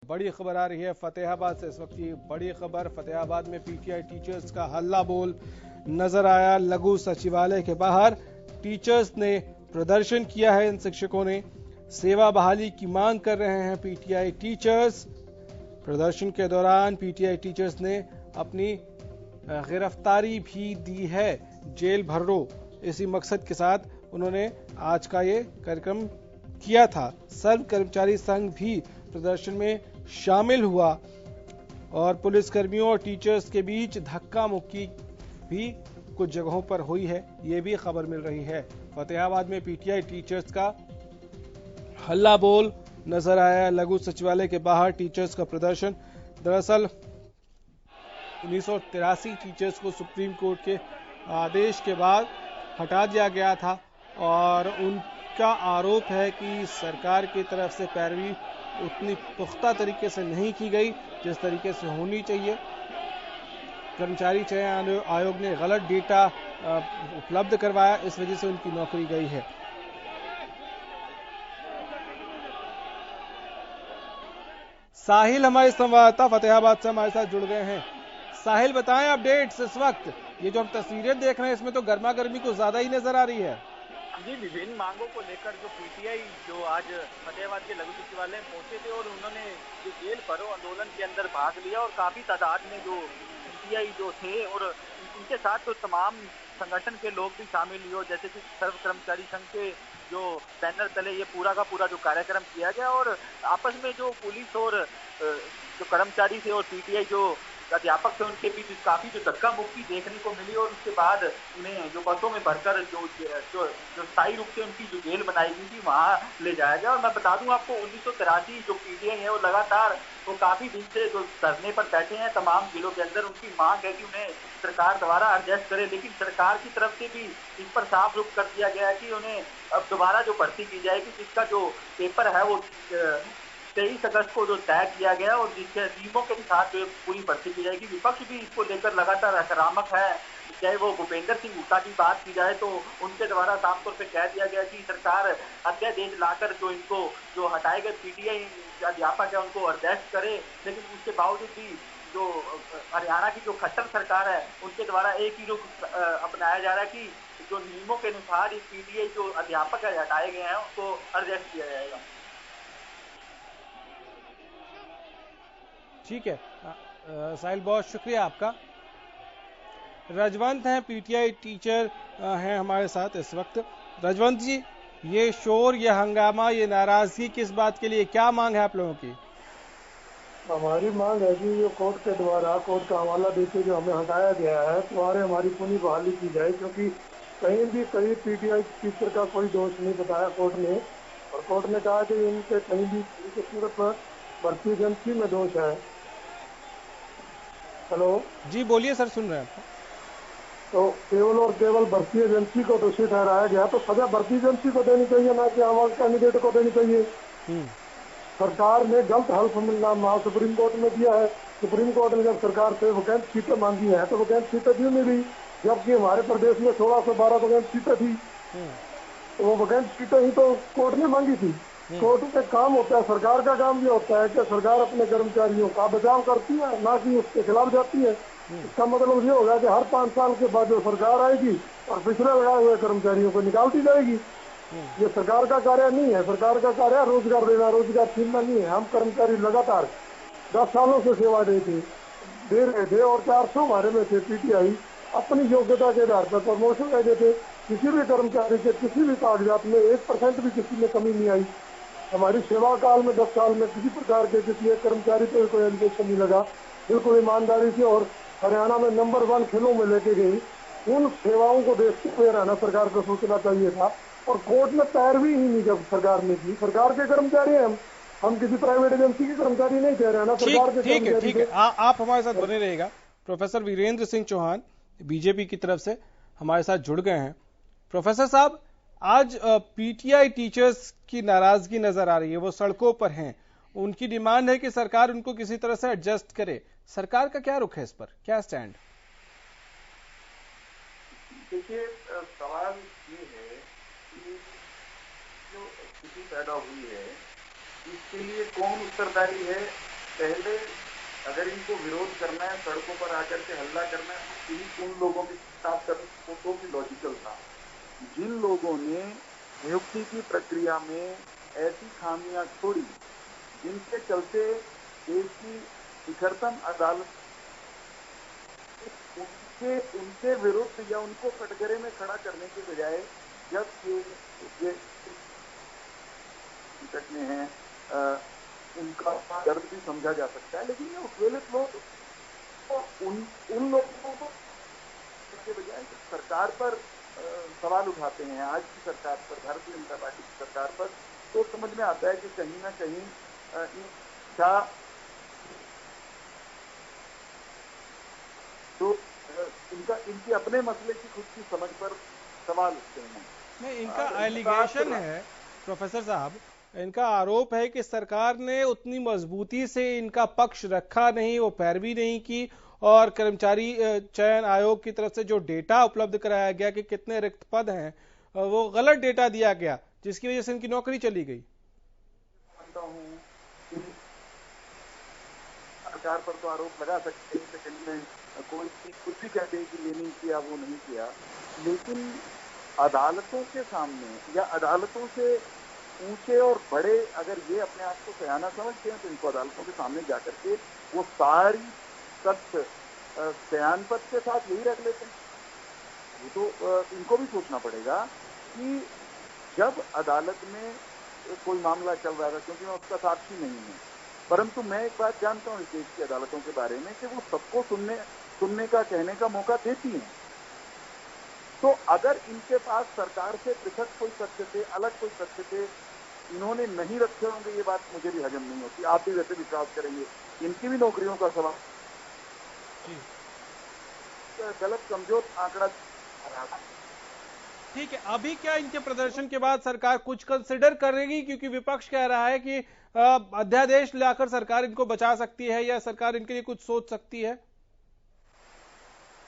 बड़ी खबर आ रही है फतेहाबाद से। इस वक्त की बड़ी खबर, फतेहाबाद में पीटीआई टीचर्स का हल्ला बोल नजर आया। लघु सचिवालय के बाहर टीचर्स ने प्रदर्शन किया है। इन शिक्षकों ने सेवा बहाली की मांग कर रहे हैं पीटीआई टीचर्स। प्रदर्शन के दौरान पीटीआई टीचर्स ने अपनी गिरफ्तारी भी दी है, जेल भरो, इसी मकसद के साथ उन्होंने आज का ये कार्यक्रम किया था। सर्व कर्मचारी संघ भी प्रदर्शन में शामिल हुआ और पुलिसकर्मियों और टीचर्स के बीच धक्का मुक्की भी कुछ जगहों पर हुई है, ये भी खबर मिल रही है। फतेहाबाद में पीटीआई टीचर्स का हल्ला बोल नजर आया। लघु सचिवालय के बाहर टीचर्स का प्रदर्शन। दरअसल 1983 टीचर्स को सुप्रीम कोर्ट के आदेश के बाद हटा दिया गया था और उनका आरोप है कि सरकार की तरफ से पैरवी उतनी पुख्ता तरीके से नहीं की गई जिस तरीके से होनी चाहिए। कर्मचारी चयन आयोग ने गलत डेटा उपलब्ध करवाया, इस वजह से उनकी नौकरी गई है। साहिल हमारे संवाददाता फतेहाबाद से हमारे साथ जुड़ गए हैं। साहिल, बताएं अपडेट्स इस वक्त। ये जो हम तस्वीरें देख रहे हैं इसमें तो गर्मा गर्मी को ज्यादा ही नजर आ रही है। जी, विभिन्न मांगों को लेकर जो पीटीआई जो आज फतेहाबाद के लघु सचिवालय में पहुंचे थे और उन्होंने जो जेल भरो आंदोलन के अंदर भाग लिया और काफी तादाद में जो पीटीआई जो थे और उनके साथ तो तमाम संगठन के लोग भी शामिल हुए, जैसे कि सर्व कर्मचारी संघ के जो बैनर तले ये पूरा का पूरा जो कार्यक्रम किया गया और आपस में जो पुलिस और जो कर्मचारी थे और पीटीआई जो अध्यापक थे उनके बीच काफी जो धक्का मुक्की देखने को मिली और उसके बाद उन्हें जो बसों में भरकर जो स्थायी रूप से उनकी जो जेल बनाई गई थी वहां ले जाया गया। और मैं बता दूं आपको 1983 जो पीटीआई है वो लगातार वो काफी दिन से जो धरने पर बैठे हैं तमाम जिलों के अंदर। उनकी मांग है कि उन्हें सरकार दोबारा एडजस्ट करे, लेकिन सरकार की तरफ से भी इस पर साफ रुख कर दिया गया है कि उन्हें अब दोबारा जो भर्ती की जाएगी, जिसका जो पेपर है वो 23 अगस्त को जो तय किया गया और जिसके नियमों के साथ जो पूरी भर्ती की जाएगी। विपक्ष भी इसको लेकर लगातार आक्रामक है, चाहे वो भूपेंद्र सिंह हुड्डा की बात की जाए तो उनके द्वारा साफ तौर पे कह दिया गया कि सरकार अध्यादेश लाकर जो इनको जो हटाए गए पीटीआई अध्यापक है उनको अरेस्ट करे, लेकिन उसके बावजूद भी जो हरियाणा की जो खट्टर सरकार है उनके द्वारा एक ही रुख अपनाया जा रहा है कि जो नियमों के अनुसार ये पीटीआई जो अध्यापक है हटाए गए हैं उनको अरेस्ट किया जाएगा। ठीक है साहिल, बहुत शुक्रिया आपका। रजवंत हैं, पीटीआई टीचर हैं हमारे साथ इस वक्त। रजवंत जी, ये शोर, ये हंगामा, ये नाराजगी किस बात के लिए, क्या मांग है आप लोगों की? हमारी मांग है कि जो कोर्ट के द्वारा कोर्ट का हवाला देके जो हमें हटाया गया है तुम्हारे हमारी पुनः बहाली की जाए, क्योंकि कहीं भी कहीं पीटीआई टीचर का कोई दोष नहीं बताया कोर्ट ने और कोर्ट ने कहा कि इनके कहीं भी सिर्फ भर्ती एजेंसी में दोष है। हेलो जी बोलिए सर, सुन रहे हैं आपको। तो केवल और केवल भर्ती एजेंसी को दोषी ठहराया गया, तो सजा भर्ती एजेंसी को देनी चाहिए, ना कि आम कैंडिडेट को देनी चाहिए। सरकार ने गलत हल्फ सुप्रीम कोर्ट में दिया है। सुप्रीम कोर्ट ने जब सरकार से वैकेंट सीटें मांगी है तो वैकेंट सीटें क्यों नहीं दी, जबकि हमारे प्रदेश में 1612 वैकेंट सीटें थी, तो वो वैकेंट सीटें ही तो कोर्ट ने मांगी थी। कोर्ट का काम होता है, सरकार का काम ये होता है कि सरकार अपने कर्मचारियों का बचाव करती है, ना कि उसके खिलाफ जाती है। इसका मतलब ये होगा कि हर 5 साल के बाद जो सरकार आएगी और पिछले लगाए हुए कर्मचारियों को निकालती जाएगी। ये सरकार का कार्य नहीं है। सरकार का कार्य रोजगार देना, रोजगार छीनना नहीं है। हम कर्मचारी लगातार 10 सालों से सेवा दे रहे थे और 400 हमारे में थे पीटीआई अपनी योग्यता के आधार पर प्रमोशन दे देते। किसी भी कर्मचारी के किसी भी कागजात में 1% भी किसी में कमी नहीं आई। हमारी सेवा काल में 10 साल में किसी प्रकार के किसी एक कर्मचारी पर कोई एलिगेशन नहीं लगा। बिल्कुल ईमानदारी से और हरियाणा में नंबर 1 खेलों में लेके गई। उन सेवाओं को देखते हुए हरियाणा सरकार को सोचना चाहिए था और कोर्ट में पैरवी ही नहीं जब सरकार ने की। सरकार के कर्मचारी हैं हम किसी प्राइवेट एजेंसी के कर्मचारी नहीं थे, हरियाणा सरकार के कर्मचारी। ठीक है, आप हमारे साथ बने रहिएगा। प्रोफेसर वीरेंद्र सिंह चौहान बीजेपी की तरफ से हमारे साथ जुड़ गए हैं। प्रोफेसर साहब, आज पीटीआई टीचर्स की नाराजगी नजर आ रही है, वो सड़कों पर हैं। उनकी डिमांड है कि सरकार उनको किसी तरह से एडजस्ट करे। सरकार का क्या रुख है इस पर, क्या स्टैंड? देखिए, सवाल ये है कि जो स्थिति पैदा हुई है इसके लिए कौन उत्तरदायी है पहले अगर इनको विरोध करना है, सड़कों पर आकर के हल्ला करना है, तो उन लोगों के साथ करना तो भी लॉजिकल था। जिन लोगों ने नियुक्ति की प्रक्रिया में ऐसी खामियां छोड़ी, जिनके चलते देश की शिखरतम अदालत उनके विरुद्ध या उनको कटघरे में खड़ा करने के बजाय जब ये संकट में है, उनका दर्द भी समझा जा सकता है, लेकिन ये उत्पीड़ित लोग उन लोगों को के बजाय सरकार पर सवाल उठाते हैं, आज की सरकार पर, भारतीय जनता पार्टी की सरकार पर, तो समझ में आता है कि कहीं ना कहीं क्या तो इनकी अपने मसले की खुद की समझ पर सवाल उठते हैं। नहीं, इनका एलिगेशन है प्रोफेसर साहब, इनका आरोप है कि सरकार ने उतनी मजबूती से इनका पक्ष रखा नहीं, वो पैरवी नहीं की, और कर्मचारी चयन आयोग की तरफ से जो डेटा उपलब्ध कराया गया कि कितने रिक्त पद हैं, वो गलत डेटा दिया गया, जिसकी वजह से इनकी नौकरी चली गई। मानता हूँ सरकार पर तो आरोप लगा सकते हैं, सेकंड में कोई कुछ भी कहते हैं कि ये नहीं किया, वो नहीं किया, लेकिन अदालतों के सामने या अदालतों से ऊंचे और बड़े अगर ये अपने आप को सयाना समझते हैं, तो इनको अदालतों के सामने जाकर के वो सारी तथ्य बयान पद के साथ यही रख लेते हैं। वो तो इनको भी सोचना पड़ेगा कि जब अदालत में कोई मामला चल रहा था, क्योंकि मैं उसका साक्षी नहीं हूं, परंतु मैं एक बात जानता हूं इस देश की अदालतों के बारे में कि वो सबको सुनने का, कहने का मौका देती हैं। तो अगर इनके पास सरकार से पृथक कोई तथ्य थे, अलग कोई तथ्य थे, इन्होंने नहीं रखे होंगे, ये बात मुझे भी हजम नहीं होती। आप भी वैसे विश्वास करेंगे, इनकी भी नौकरियों का सवाल गलत कमजोर आंकड़ा। ठीक है, अभी क्या इनके प्रदर्शन के बाद सरकार कुछ कंसिडर करेगी, क्योंकि विपक्ष कह रहा है कि अध्यादेश लाकर सरकार इनको बचा सकती है या सरकार इनके लिए कुछ सोच सकती है?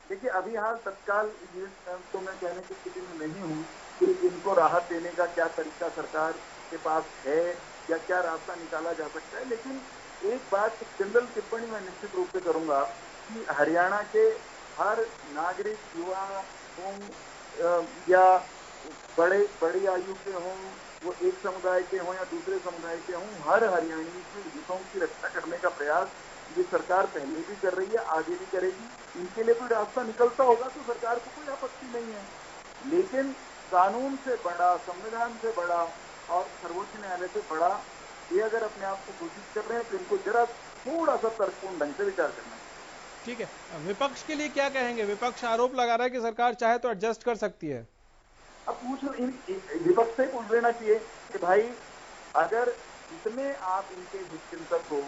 देखिए, अभी हाल तत्काल ये तो मैं कहने की स्थिति में नहीं हूँ कि इनको राहत देने का क्या तरीका सरकार के पास है या क्या रास्ता निकाला जा सकता है, लेकिन एक बात जनरल टिप्पणी मैं निश्चित रूप से करूंगा कि हरियाणा के हर नागरिक, युवा हों या बड़ी आयु के हों, वो एक समुदाय के हों या दूसरे समुदाय के हों, हर हरियाणवी के हितों की रक्षा करने का प्रयास ये सरकार पहले भी कर रही है, आगे भी करेगी। इनके लिए कोई रास्ता निकलता होगा तो सरकार को कोई आपत्ति नहीं है, लेकिन कानून से बड़ा, संविधान से बड़ा और सर्वोच्च न्यायालय से बड़ा ये अगर अपने आप को घोषित कर रहे हैं तो इनको जरा थोड़ा सा तर्कपूर्ण ढंग से विचार करना है। ठीक है, विपक्ष के लिए क्या कहेंगे? विपक्ष आरोप लगा रहा है कि सरकार चाहे तो एडजस्ट कर सकती है। अब विपक्ष से पूछ लेना चाहिए कि भाई अगर इतने आप इनके हितचिंतक हो,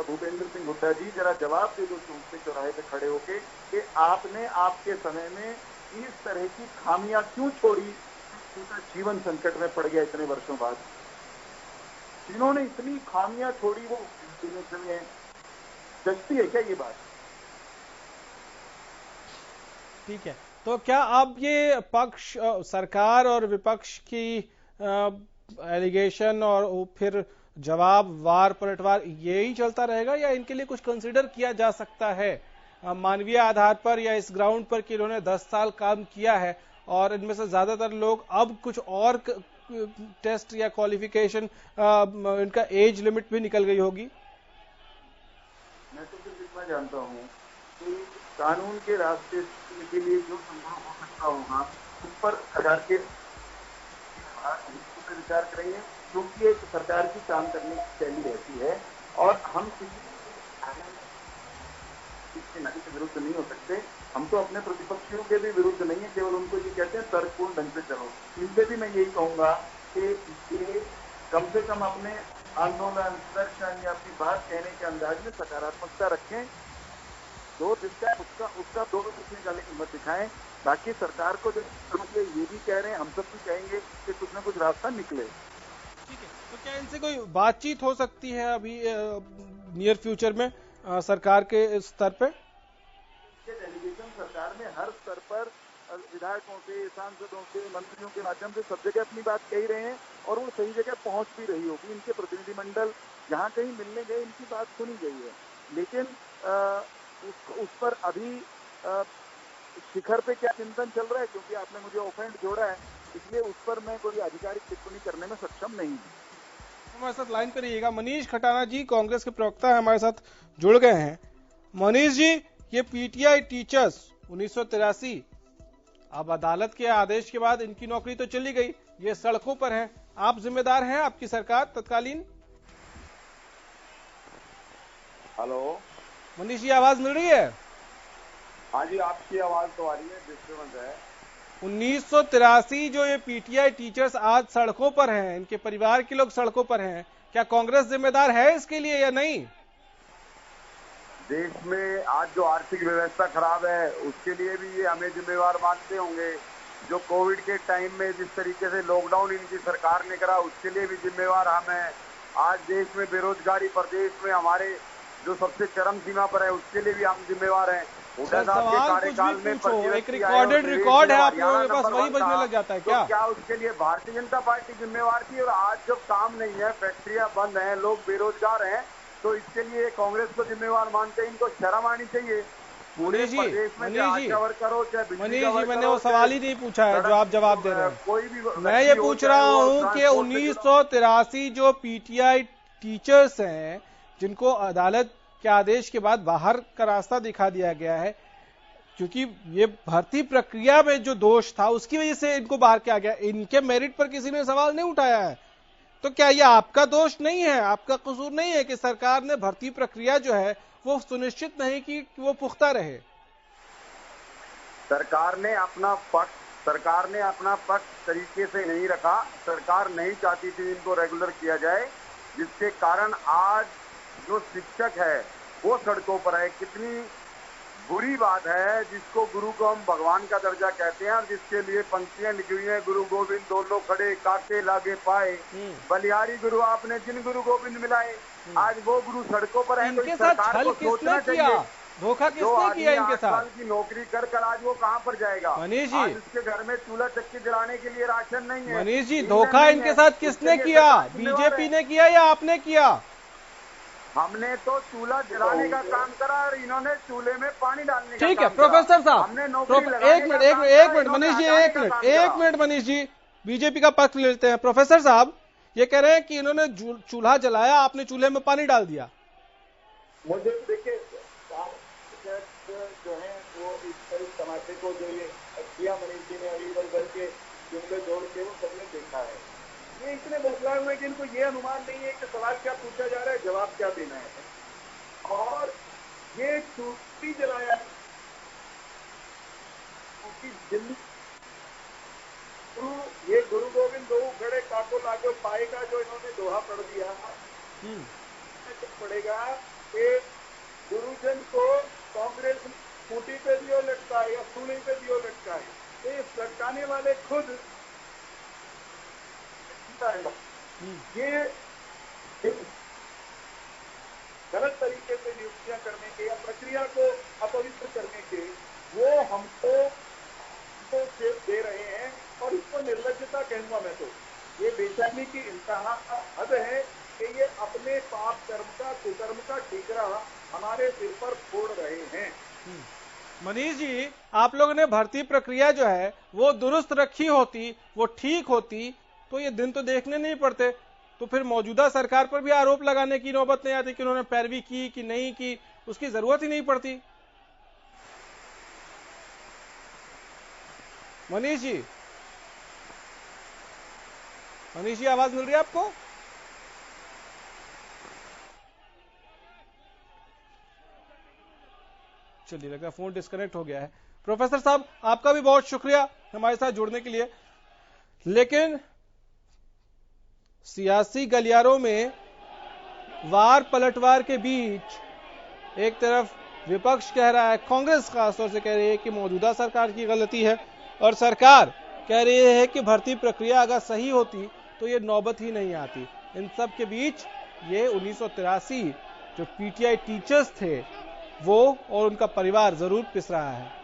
भूपेंद्र सिंह हुड्डा जी, जरा जवाब दे दो चौंक चौराहे पे खड़े होके कि आपने आपके समय में इस तरह की खामियां क्यों छोड़ी, उनका जीवन संकट में पड़ गया इतने वर्षों बाद। जिन्होंने इतनी खामियां छोड़ी वो जचती है क्या ये बात? ठीक है, तो क्या अब ये पक्ष, सरकार और विपक्ष की एलिगेशन और फिर जवाब वार पलटवार यही चलता रहेगा, या इनके लिए कुछ कंसीडर किया जा सकता है मानवीय आधार पर या इस ग्राउंड पर कि इन्होंने 10 साल काम किया है और इनमें से ज्यादातर लोग अब कुछ और टेस्ट या क्वालिफिकेशन, इनका एज लिमिट भी निकल गई होगी? मैं तो सिर्फ इतना जानता हूँ कि कानून के रास्ते के लिए जो संभव हो सकता होगा उस पर सरकार के विचार करेंगे, क्योंकि एक सरकार की काम करने की शैली रहती है और हम किसी के विरुद्ध नहीं हो सकते। हम तो अपने प्रतिपक्षियों के भी विरुद्ध नहीं है, केवल उनको ये कहते हैं तर्कपूर्ण ढंग से चलो। इनसे भी मैं यही कहूंगा कि ये कम से कम अपने आंदोलन, दर्शन या अपनी बात कहने के अंदाज में सकारात्मकता रखें, तो जिसका उसका दो रुपये निकालने की हिम्मत दिखाएं। बाकी सरकार को जो ये भी कह रहे हैं, हम सब भी कहेंगे कि कुछ ना कुछ रास्ता निकले। ठीक है, तो क्या इनसे कोई बातचीत हो सकती है अभी नियर फ्यूचर में सरकार के स्तर पे? डेलीगेशन सरकार में हर स्तर पर विधायकों से, सांसदों से, मंत्रियों के माध्यम से सब जगह अपनी बात कह रहे हैं और वो सही जगह पहुंच भी रही होगी। इनके प्रतिनिधिमंडल जहाँ कहीं मिलने गए इनकी बात सुनी गई है, लेकिन उस पर अभी शिखर पे क्या चिंतन चल रहा है, क्योंकि आपने मुझे ऑफेंड जोड़ा है, इसलिए उस पर मैं कोई आधिकारिक टिप्पणी करने में सक्षम नहीं हूँ। हमारे साथ लाइन पर रहिएगा। मनीष खटाना जी कांग्रेस के प्रवक्ता हमारे साथ जुड़ गए हैं। मनीष जी, ये पीटीआई टीचर्स 1983 अब अदालत के आदेश के बाद इनकी नौकरी तो चली गई, ये सड़कों पर हैं, आप जिम्मेदार हैं, आपकी सरकार तत्कालीन? हेलो मनीष जी, आवाज मिल रही है? हाँ जी, आपकी आवाज तो आ रही है, डिस्टर्बेंस है। 1983 जो ये पीटीआई टीचर्स आज सड़कों पर हैं, इनके परिवार के लोग सड़कों पर हैं, क्या कांग्रेस जिम्मेदार है इसके लिए या नहीं? देश में आज जो आर्थिक व्यवस्था खराब है उसके लिए भी ये हमें जिम्मेवार मानते होंगे। जो कोविड के टाइम में जिस तरीके से लॉकडाउन इनकी सरकार ने करा उसके लिए भी जिम्मेवार हम हैं। आज देश में बेरोजगारी प्रदेश में हमारे जो सबसे चरम सीमा पर है उसके लिए भी हम जिम्मेवार हैं। सवाल कुछ भी पूछो, एक रिकॉर्डेड रिकॉर्ड है आप लोगों के पास, वही बजने लग जाता है क्या? तो क्या उसके लिए भारतीय जनता पार्टी जिम्मेवार थी? और आज जब काम नहीं है, फैक्ट्रियां बंद हैं, लोग बेरोजगार हैं, तो इसके लिए कांग्रेस को जिम्मेवार मानते हैं। इनको शर्म आनी चाहिए। मनीष जी, मैंने वो सवाल ही नहीं पूछा है जो आप जवाब दे रहे हैं। कोई भी मैं ये पूछ रहा हूँ कि 1983 जो पीटीआई टीचर्स हैं जिनको अदालत के आदेश के बाद बाहर का रास्ता दिखा दिया गया है, क्योंकि ये भर्ती प्रक्रिया में जो दोष था उसकी वजह से इनको बाहर किया गया, इनके मेरिट पर किसी ने सवाल नहीं उठाया है, तो क्या ये आपका दोष नहीं है, आपका कसूर नहीं है कि सरकार ने भर्ती प्रक्रिया जो है वो सुनिश्चित नहीं की कि वो पुख्ता रहे? सरकार ने अपना पक्ष तरीके से नहीं रखा। सरकार नहीं चाहती थी इनको रेगुलर किया जाए, जिसके कारण आज जो शिक्षक है वो सड़कों पर है। कितनी बुरी बात है, जिसको गुरु को हम भगवान का दर्जा कहते हैं और जिसके लिए पंक्तियां लिखी हुई हैं, गुरु गोविंद दोनों खड़े काके लागे पाए, बलिहारी गुरु आपने जिन गुरु गोविंद मिलाए। आज वो गुरु सड़कों पर है। इनके साथ छल किसने किया, धोखा किसने किया इनके साथ? की नौकरी कर आज वो कहाँ पर जाएगा? मनीष जी, उसके घर में चूल्हा चक्की जलाने के लिए राशन नहीं है। मनीष जी, धोखा इनके साथ किसने किया? बीजेपी ने किया या आपने किया? हमने तो चूल्हा जलाने का काम करा और इन्होंने चूल्हे में पानी डालने का। ठीक है प्रोफेसर साहब, एक मिनट मनीष जी, एक मिनट मनीष जी, बीजेपी का पक्ष लेते हैं। प्रोफेसर साहब ये कह रहे हैं कि इन्होंने चूल्हा जलाया, आपने चूल्हे में पानी डाल दिया। मुझे देखिए जो है वो इस तमाशे को जो ये किया मनीष जी ने अलीगढ़ करके जुमले जोड़ के वो सबने देखा है। ये इतने बदलाव हुए कि इनको ये अनुमान नहीं है कि सवाल क्या पूछा जा रहा है, जवाब क्या देना है। और ये चूल्ही जलाया दिल्ली ये गुरु गोविंद दो खड़े काको लागो पाए का जो इन्होंने दोहा पढ़ दिया पड़ेगा कि गुरुजन को कांग्रेस खूंटी पे दियो लटकाए या सूली पे दियो लटकाए, इस लटकाने वाले खुद ये गलत तरीके से नियुक्तियां करने के या प्रक्रिया को अपवित्र करने के वो हमको दे रहे हैं और इसको निर्लज्जता कहूंगा मैं। तो ये बेचैनी की इंतहा हद है कि ये अपने पाप कर्म का कुकर्म का ठीकरा हमारे सिर पर फोड़ रहे हैं। मनीष जी, आप लोगों ने भर्ती प्रक्रिया जो है वो दुरुस्त रखी होती, वो ठीक होती, तो ये दिन तो देखने नहीं पड़ते। तो फिर मौजूदा सरकार पर भी आरोप लगाने की नौबत नहीं आती कि उन्होंने पैरवी की कि नहीं की, उसकी जरूरत ही नहीं पड़ती। मनीष जी आवाज मिल रही है आपको? चलिए, लगा फोन डिस्कनेक्ट हो गया है। प्रोफेसर साहब आपका भी बहुत शुक्रिया हमारे साथ जुड़ने के लिए, लेकिन सियासी गलियारों में वार पलटवार के बीच एक तरफ विपक्ष कह रहा है, कांग्रेस खासतौर से कह रही है कि मौजूदा सरकार की गलती है, और सरकार कह रही है कि भर्ती प्रक्रिया अगर सही होती तो ये नौबत ही नहीं आती। इन सब के बीच ये 1983 जो पीटीआई टीचर्स थे वो और उनका परिवार जरूर पिस रहा है।